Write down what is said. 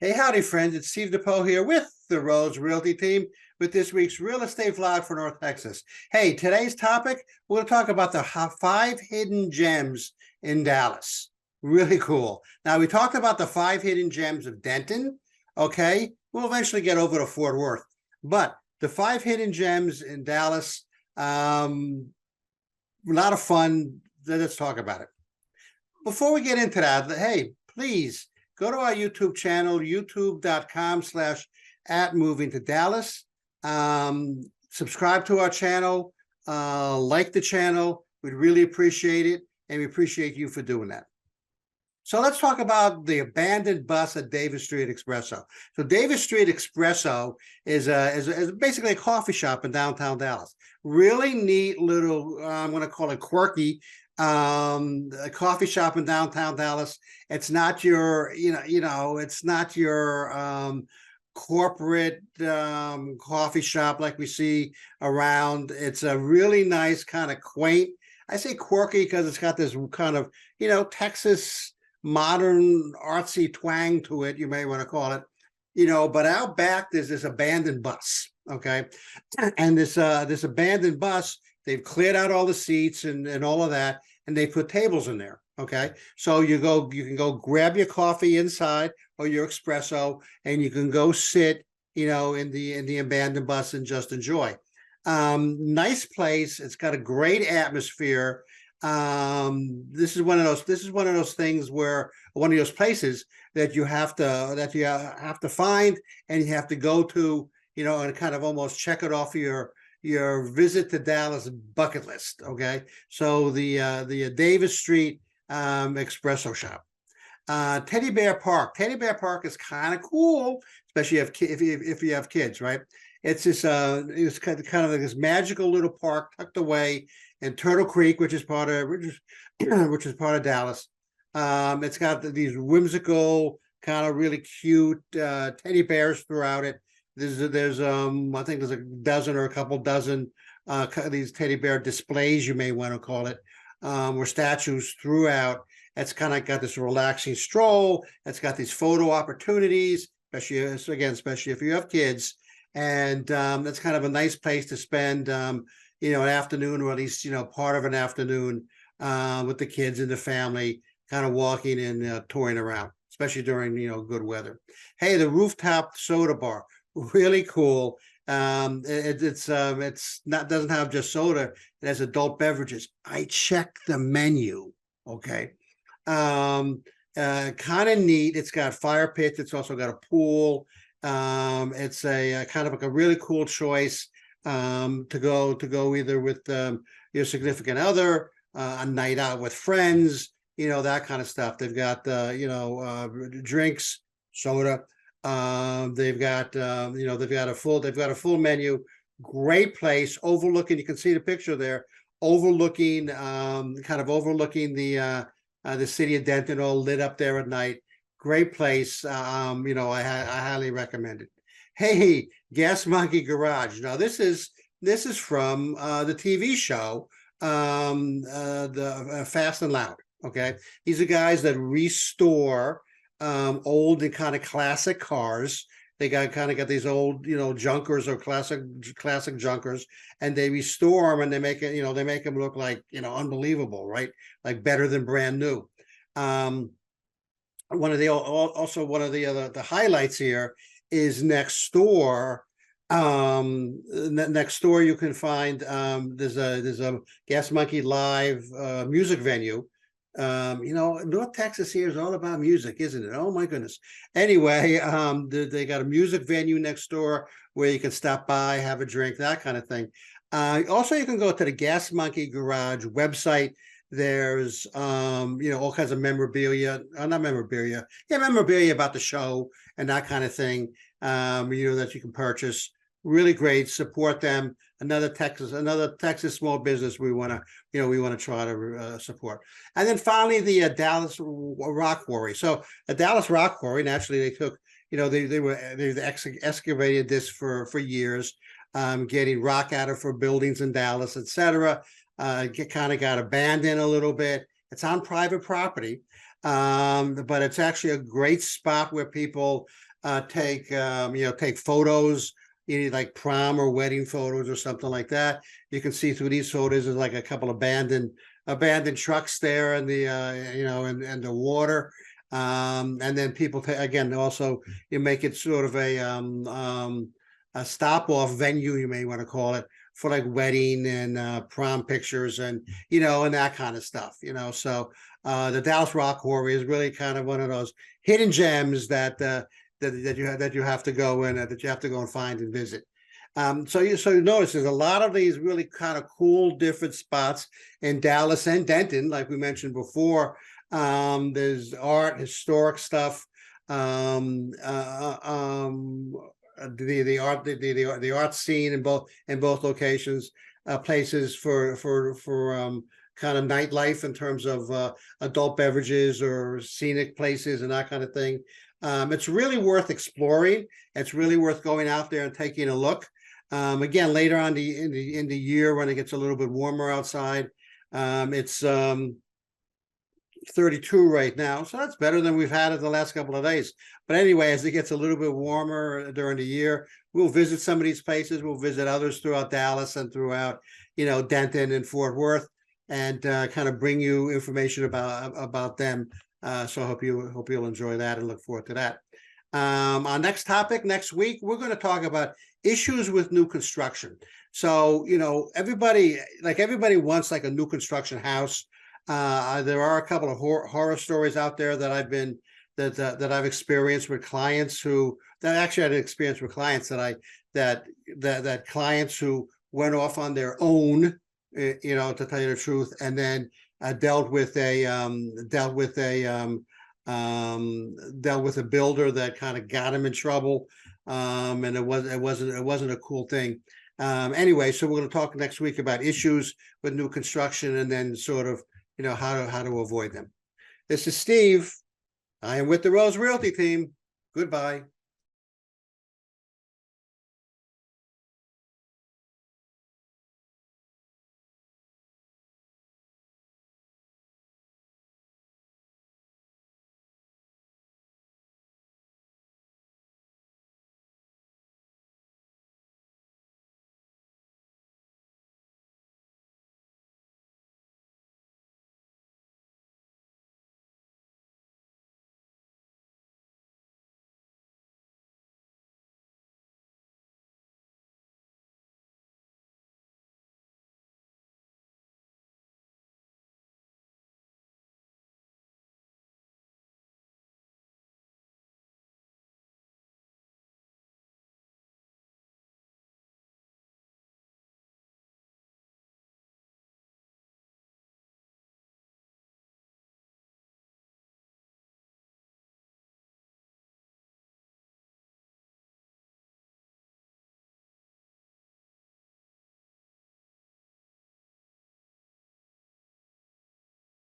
Hey, howdy, friends. It's Steve DePoe here with the Rose Realty team with this week's real estate vlog for North Texas. Hey, today's topic, we're going to talk about the 5 hidden gems in Dallas. Really cool. Now, we talked about the 5 hidden gems of Denton, okay? We'll eventually get over to Fort Worth. But the 5 hidden gems in Dallas, a lot of fun. Let's talk about it. Before we get into that, hey, please, go to our YouTube channel, youtube.com/@Moving.to.Dallas. Subscribe to our channel, like the channel. We'd really appreciate it, and we appreciate you for doing that. So let's talk about the abandoned bus at Davis Street Espresso. So Davis Street Espresso is basically a coffee shop in downtown Dallas. Really neat little, I'm going to call it quirky, a coffee shop in downtown Dallas. It's not your, it's not your corporate coffee shop like we see around. It's a really nice, kind of quaint. I say quirky because it's got this kind of, Texas modern artsy twang to it, you may want to call it, but out back there's this abandoned bus, okay? And this abandoned bus, they've cleared out all the seats and all of that, and they put tables in there, okay? So you can go grab your coffee inside or your espresso, and you can go sit, in the abandoned bus and just enjoy. Nice place. It's got a great atmosphere. This is one of those things where one of those places that you have to find, and you have to go to, and kind of almost check it off your visit to Dallas bucket list. Okay, so the Davis Street Espresso shop. Teddy Bear Park. Teddy Bear Park is kind of cool, especially if you have kids, right? It's this it's kind of like this magical little park tucked away in Turtle Creek, which is part of Dallas. It's got these whimsical, kind of really cute teddy bears throughout it. There's I think there's a dozen or a couple dozen these teddy bear displays, you may want to call it, or statues throughout. It's kind of got this relaxing stroll. It's got these photo opportunities, especially if you have kids. And that's kind of a nice place to spend, an afternoon, or at least, part of an afternoon with the kids and the family, kind of walking and touring around, especially during, good weather. Hey, the Rooftop Soda Bar, really cool. It's doesn't have just soda. It has adult beverages. I checked the menu. Okay. Kind of neat. It's got fire pits. It's also got a pool. It's a kind of like a really cool choice to go either with your significant other, a night out with friends, that kind of stuff. They've got drinks, soda. They've got a full menu. Great place, overlooking. You can see the picture there, overlooking the city of Denton, all lit up there at night. Great place. I highly recommend it. Hey, Gas Monkey Garage. Now this is from the TV show, the Fast and Loud. Okay, these are guys that restore old and kind of classic cars. They got these old, junkers or classic junkers, and they restore them and they make them look like, unbelievable, right? Like better than brand new. One of the highlights here is next door. Next door you can find there's a Gas Monkey Live music venue. North Texas here is all about music, isn't it? Oh my goodness. Anyway, they got a music venue next door where you can stop by, have a drink, that kind of thing. Also, you can go to the Gas Monkey Garage website. There's all kinds of memorabilia about the show and that kind of thing, that you can purchase. Really great. Support them. Another Texas small business we want to try to support. And then finally, the Dallas Rock Quarry. So the Dallas Rock Quarry, naturally, they took, they excavated this for years, getting rock out of for buildings in Dallas, etc. Kind of got abandoned a little bit. It's on private property. but it's actually a great spot where people take take photos, like prom or wedding photos or something like that. You can see through these photos there's like a couple abandoned trucks there, and the and the water. And then people again also, you make it sort of a stop off venue, you may want to call it, for like wedding and prom pictures, and and that kind of stuff. So the Dallas Rock Quarry is really kind of one of those hidden gems that you have to go in, that you have to go and find and visit. So you notice there's a lot of these really kind of cool different spots in Dallas and Denton, like we mentioned before. There's art, historic stuff, the art scene in both locations, places for kind of nightlife in terms of adult beverages or scenic places and that kind of thing. It's really worth exploring. It's really worth going out there and taking a look. Again, later on in the year, when it gets a little bit warmer outside, it's 32 right now, so that's better than we've had it the last couple of days. But anyway, as it gets a little bit warmer during the year, we'll visit some of these places. We'll visit others throughout Dallas and throughout Denton and Fort Worth, and kind of bring you information about them. So I hope you'll enjoy that and look forward to that. Our next topic next week, we're going to talk about issues with new construction. So everybody wants like a new construction house. There are a couple of horror stories out there that I've experienced with clients that clients who went off on their own, to tell you the truth, and then dealt with a builder that kind of got him in trouble, and it wasn't a cool thing. Anyway, so we're going to talk next week about issues with new construction, and then sort of how to avoid them. This is Steve. I am with the Rose Realty team. Goodbye.